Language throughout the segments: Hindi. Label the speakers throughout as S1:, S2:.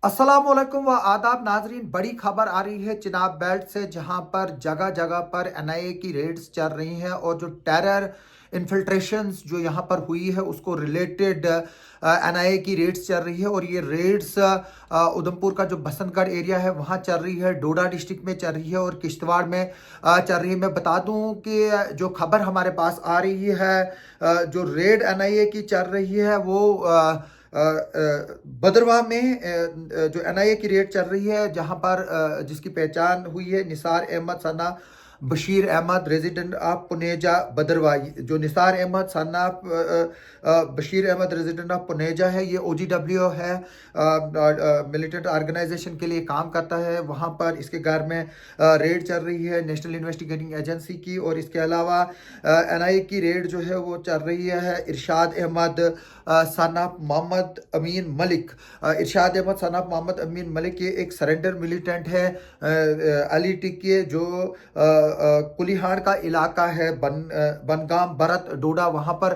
S1: अस्सलामुअलैकुम व आदाब नाजरीन। बड़ी खबर आ रही है चिनाब बेल्ट से, जहां पर जगह जगह पर एनआईए की रेड्स चल रही हैं और जो टेरर इन्फिल्ट्रेशंस जो यहां पर हुई है उसको रिलेटेड एनआईए की रेड्स चल रही है। और ये रेड्स उधमपुर का जो बसंतगढ़ एरिया है वहां चल रही है, डोडा डिस्ट्रिक्ट में चल रही है और किश्तवाड़ में चल रही है। मैं बता दूं कि जो खबर हमारे पास आ रही है, जो रेड एनआईए की चल रही है वो भद्रवाह में जो एनआईए की रेड चल रही है, जहां पर जिसकी पहचान हुई है निसार अहमद सना बशीर अहमद रेजिडेंट ऑफ पुनेजा भद्रवाह। जो निसार अहमद सना बशीर अहमद रेजिडेंट ऑफ पुनेजा है, ये ओजीडब्ल्यू है, मिलिटेंट ऑर्गेनाइजेशन के लिए काम करता है। वहां पर इसके घर में रेड चल रही है नेशनल इन्वेस्टिगेटिंग एजेंसी की। और इसके अलावा एनआईए की रेड जो है वो चल रही है इरशाद अहमद सनाफ मोहम्मद अमीन मलिक। इरशाद अहमद सनाफ मोहम्मद अमीन मलिक ये एक सरेंडर मिलिटेंट है अली टिक्के, जो कुलिहाड़ का इलाका है, बनगाम भरत डोडा, वहां पर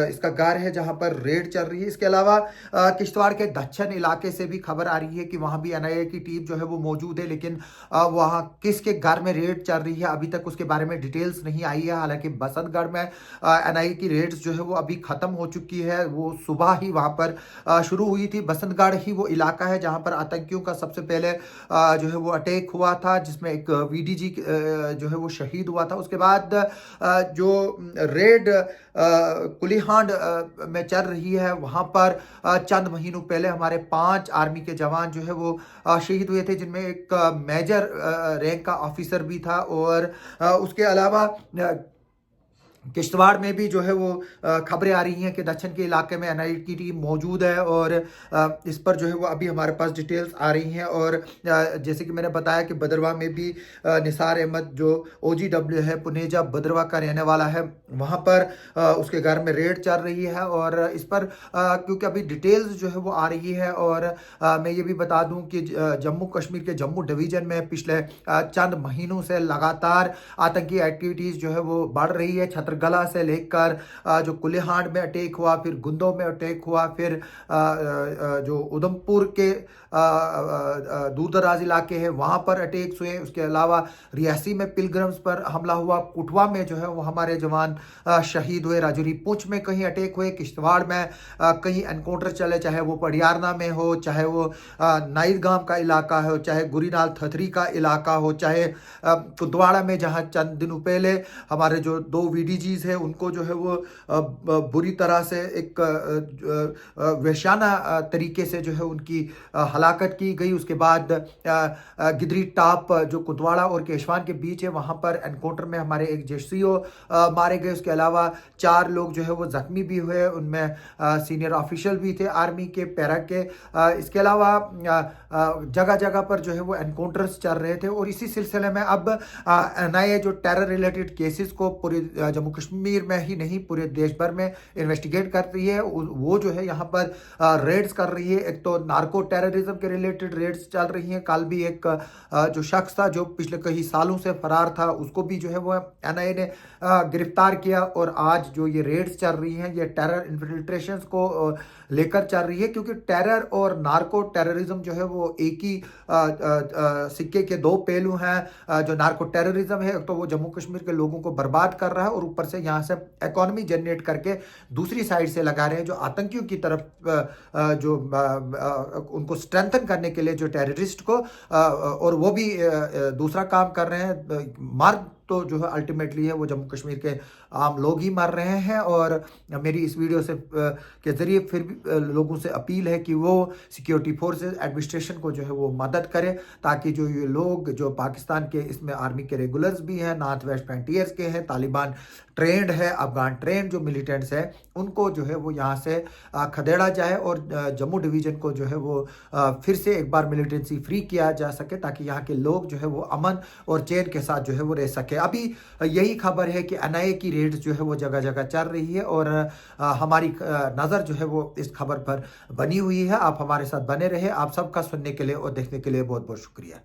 S1: इसका घर है जहां पर रेड चल रही है। इसके अलावा किश्तवाड़ के दक्षिण इलाके से भी खबर आ रही है कि वहां भी एनआईए की टीम जो है वो मौजूद है, लेकिन वहां किसके घर में रेड चल रही है अभी तक उसके बारे में डिटेल्स नहीं आई है। हालांकि बसंतगढ़ में एनआईए की रेड्स जो है वो अभी खत्म हो चुकी है, वो सुबह ही वहां पर शुरू हुई थी। बसंतगढ़ ही वो इलाका है जहां पर आतंकियों का सबसे पहले जो है वो अटैक हुआ था, जिसमें एक वीडीजी जो है वो शहीद हुआ था। उसके बाद जो रेड कुलिहांड में चल रही है, वहां पर चंद महीनों पहले हमारे 5 आर्मी के जवान जो है वो शहीद हुए थे, जिनमें एक मेजर रैंक का ऑफिसर भी था। और उसके अलावा किश्तवाड़ में भी जो है वो खबरें आ रही हैं कि दक्षिण के इलाके में एनआईए की टीम मौजूद है और इस पर जो है वो अभी हमारे पास डिटेल्स आ रही हैं। और जैसे कि मैंने बताया कि भद्रवाह में भी निसार अहमद जो ओजीडब्ल्यू है, पुनेजा भद्रवाह का रहने वाला है, वहाँ पर उसके घर में रेड चल रही है। और इस पर क्योंकि अभी डिटेल्स जो है वो आ रही है, और मैं ये भी बता दूं कि जम्मू कश्मीर के जम्मू डिवीज़न में पिछले चंद महीनों से लगातार आतंकी एक्टिविटीज़ जो है वो बढ़ रही है। गला से लेकर जो कुलिहाड़ में अटैक हुआ, फिर गुंदों में अटैक हुआ, फिर जो उधमपुर के दूर दराज इलाके हैं वहाँ पर अटैक्स हुए। उसके अलावा रियासी में पिलग्रम्स पर हमला हुआ, कुटवा में जो है वो हमारे जवान शहीद हुए, राजौरी पुंछ में कहीं अटैक हुए, किश्तवाड़ में कहीं एनकाउंटर चले, चाहे वो पडियारना में हो, चाहे वो नाइदगाम का इलाका हो, चाहे गुरीनाल थथरी का इलाका हो, चाहे कुदवाड़ा में जहाँ चंद दिनों पहले हमारे जो 2 वीडीजीज है उनको जो है वो बुरी तरह से एक वैश्याना तरीके से जो है उनकी हलाकत की गई। उसके बाद गिदरी टाप जो कुदवाड़ा और केशवान के बीच है, वहाँ पर एनकाउंटर में हमारे एक जेसीओ मारे गए। उसके अलावा 4 लोग जो है वो जख्मी भी हुए, उनमें सीनियर ऑफिशियल भी थे आर्मी के, पैरा के। इसके अलावा जगह जगह पर जो है वो एनकाउंटर्स चल रहे थे। और इसी सिलसिले में अब एनआईए जो टेरर रिलेटेड केसेस को पूरे जम्मू कश्मीर में ही नहीं पूरे देश भर में इन्वेस्टिगेट कर रही है, वो जो है यहाँ पर रेड्स कर रही है। एक तो नार्को टेररिज्म के रिलेटेड रेड्स चल रही हैं। कल भी एक जो शख्स था जो पिछले कई सालों से फरार था, उसको भी जो है वो एनआईए ने गिरफ्तार किया। और आज जो ये रेड्स चल रही हैं ये टेरर इन्फिल्ट्रेशन को लेकर चल रही है, क्योंकि टेरर और नार्को टेररिज्म जो है वो एक ही सिक्के के 2 पहलू हैं। जो नार्को टेररिज्म है तो वो जम्मू कश्मीर के लोगों को बर्बाद कर रहा है और ऊपर से यहाँ से इकोनॉमी जनरेट करके दूसरी साइड से लगा रहे हैं जो आतंकियों की तरफ जो उनको स्ट्रेंथन करने के लिए जो टेररिस्ट को और वो भी दूसरा काम कर रहे हैं। मार्ग तो जो है अल्टीमेटली है वो जम्मू कश्मीर के आम लोग ही मर रहे हैं। और मेरी इस वीडियो से के ज़रिए फिर भी लोगों से अपील है कि वो सिक्योरिटी फोर्सेस एडमिनिस्ट्रेशन को जो है वो मदद करें, ताकि जो ये लोग जो पाकिस्तान के इसमें आर्मी के रेगुलर्स भी हैं, नॉर्थ वेस्ट फ्रंटियर्स के हैं, तालिबान ट्रेंड है, अफगान ट्रेंड जो मिलिटेंट्स है, उनको जो है वो यहाँ से खदेड़ा जाए और जम्मू डिवीज़न को जो है वो फिर से एक बार मिलिटेंसी फ्री किया जा सके, ताकि यहाँ के लोग जो है वो अमन और चैन के साथ जो है वो रह सके। अभी यही खबर है कि एनआईए की रेड्स जो है वो जगह जगह चल रही है और हमारी नज़र जो है वो इस खबर पर बनी हुई है। आप हमारे साथ बने रहे। आप सबका सुनने के लिए और देखने के लिए बहुत बहुत शुक्रिया।